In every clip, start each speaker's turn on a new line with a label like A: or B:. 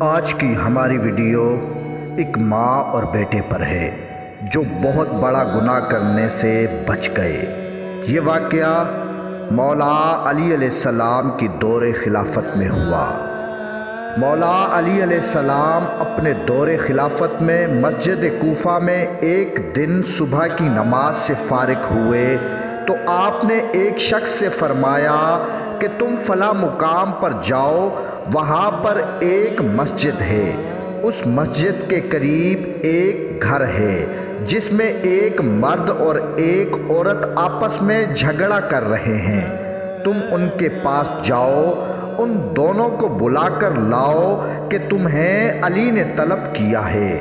A: آج کی ہماری ویڈیو ایک ماں اور بیٹے پر ہے جو بہت بڑا گناہ کرنے سے بچ گئے۔ یہ واقعہ مولا علی علیہ السلام کی دور خلافت میں ہوا۔ مولا علی علیہ السلام اپنے دور خلافت میں مسجد کوفہ میں ایک دن صبح کی نماز سے فارغ ہوئے تو آپ نے ایک شخص سے فرمایا کہ تم فلاں مقام پر جاؤ، وہاں پر ایک مسجد ہے، اس مسجد کے قریب ایک گھر ہے جس میں ایک مرد اور ایک عورت آپس میں جھگڑا کر رہے ہیں، تم ان کے پاس جاؤ، ان دونوں کو بلا کر لاؤ کہ تمہیں علی نے طلب کیا ہے۔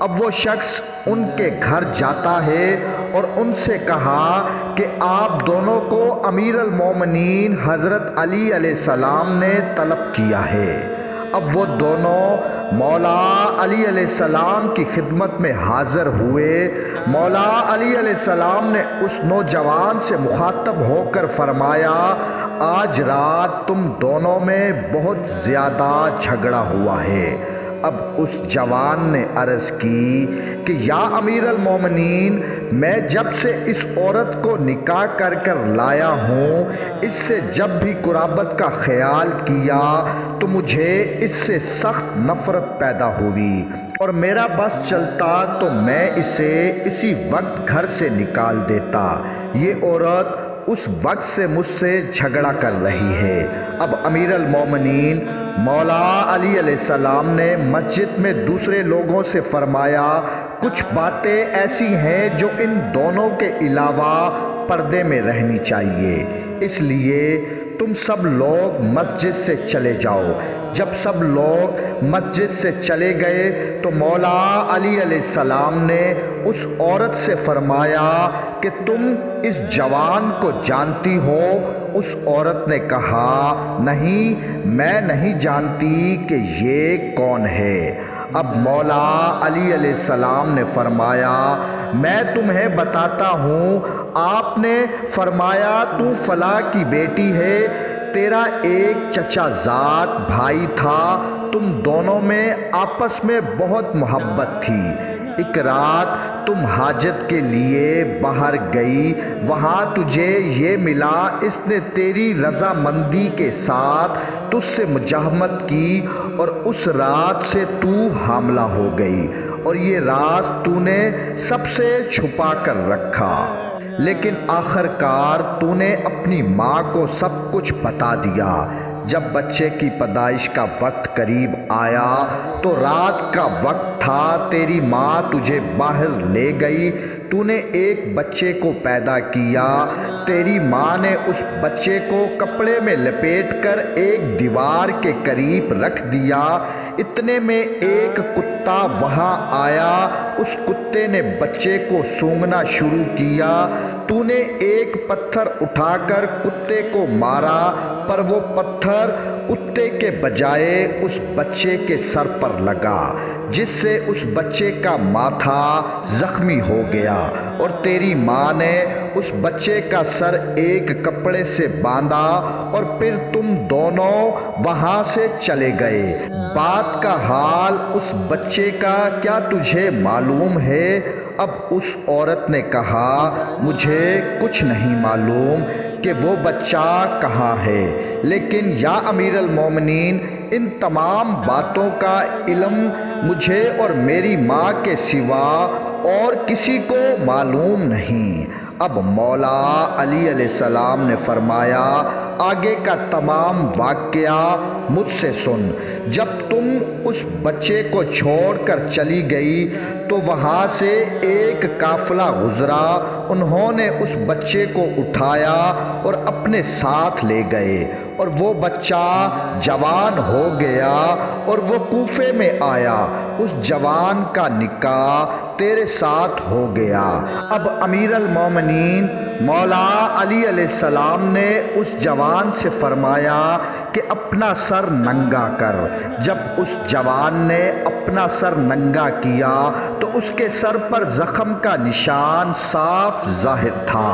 A: اب وہ شخص ان کے گھر جاتا ہے اور ان سے کہا کہ آپ دونوں کو امیر المومنین حضرت علی علیہ السلام نے طلب کیا ہے۔ اب وہ دونوں مولا علی علیہ السلام کی خدمت میں حاضر ہوئے۔ مولا علی علیہ السلام نے اس نوجوان سے مخاطب ہو کر فرمایا، آج رات تم دونوں میں بہت زیادہ جھگڑا ہوا ہے۔ اب اس جوان نے عرض کی کہ یا امیر المومنین، میں جب سے اس عورت کو نکاح کر کر لایا ہوں، اس سے جب بھی قرابت کا خیال کیا تو مجھے اس سے سخت نفرت پیدا ہوئی، اور میرا بس چلتا تو میں اسے اسی وقت گھر سے نکال دیتا۔ یہ عورت اس وقت سے مجھ سے جھگڑا کر رہی ہے۔ اب امیر المومنین مولا علی علیہ السلام نے مسجد میں دوسرے لوگوں سے فرمایا، کچھ باتیں ایسی ہیں جو ان دونوں کے علاوہ پردے میں رہنی چاہیے، اس لیے تم سب لوگ مسجد سے چلے جاؤ۔ جب سب لوگ مسجد سے چلے گئے تو مولا علی علیہ السلام نے اس عورت سے فرمایا کہ تم اس جوان کو جانتی ہو؟ اس عورت نے کہا، نہیں، میں نہیں جانتی کہ یہ کون ہے۔ اب مولا علی علیہ السلام نے فرمایا، میں تمہیں بتاتا ہوں۔ آپ نے فرمایا، تو فلاں کی بیٹی ہے، تیرا ایک چچا زاد بھائی تھا، تم دونوں میں آپس میں بہت محبت تھی۔ ایک رات تم حاجت کے لیے باہر گئی، وہاں تجھے یہ ملا، اس نے تیری رضامندی کے ساتھ تجھ سے مجاہمت کی اور اس رات سے تو حاملہ ہو گئی، اور یہ راز تو نے سب سے چھپا کر رکھا، لیکن آخر کار تو نے اپنی ماں کو سب کچھ بتا دیا۔ جب بچے کی پیدائش کا وقت قریب آیا تو رات کا وقت تھا، تیری ماں تجھے باہر لے گئی، تو نے ایک بچے کو پیدا کیا، تیری ماں نے اس بچے کو کپڑے میں لپیٹ کر ایک دیوار کے قریب رکھ دیا۔ اتنے میں ایک کتا وہاں آیا، اس کتے نے بچے کو سونگھنا شروع کیا، تو نے ایک پتھر اٹھا کر کتے کو مارا، پر وہ پتھر کتے کے بجائے اس بچے کے سر پر لگا، جس سے اس بچے کا ماتھا زخمی ہو گیا، اور تیری ماں نے اس بچے کا سر ایک کپڑے سے باندھا، اور پھر تم دونوں وہاں سے چلے گئے۔ بات کا حال اس بچے کا کیا تجھے معلوم ہے؟ اب اس عورت نے کہا، مجھے کچھ نہیں معلوم کہ وہ بچہ کہاں ہے، لیکن یا امیر المومنین، ان تمام باتوں کا علم مجھے اور میری ماں کے سوا اور کسی کو معلوم نہیں۔ اب مولا علی علیہ السلام نے فرمایا، آگے کا تمام واقعہ مجھ سے سن۔ جب تم اس بچے کو چھوڑ کر چلی گئی تو وہاں سے ایک قافلہ گزرا، انہوں نے اس بچے کو اٹھایا اور اپنے ساتھ لے گئے، اور وہ بچہ جوان ہو گیا اور وہ کوفے میں آیا، اس جوان کا نکاح تیرے ساتھ ہو گیا۔ اب امیر المومنین مولا علی علیہ السلام نے اس جوان سے فرمایا کہ اپنا سر ننگا کر۔ جب اس جوان نے اپنا سر ننگا کیا تو اس کے سر پر زخم کا نشان صاف ظاہر تھا۔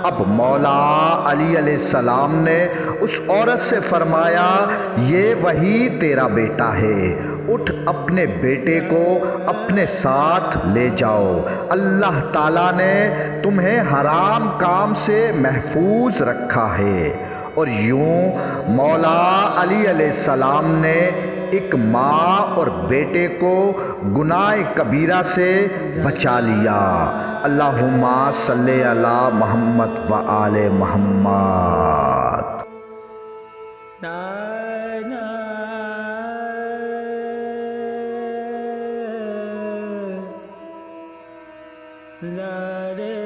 A: اب مولا علی علیہ السلام نے اس عورت سے فرمایا یہ وہی تیرا بیٹا ہے، اٹھ اپنے بیٹے کو اپنے ساتھ لے جاؤ، اللہ تعالیٰ نے تمہیں حرام کام سے محفوظ رکھا ہے۔ اور یوں مولا علی علیہ السلام نے ایک ماں اور بیٹے کو گناہ کبیرہ سے بچا لیا۔ اللہم صلی علی محمد و آل محمد۔
B: لا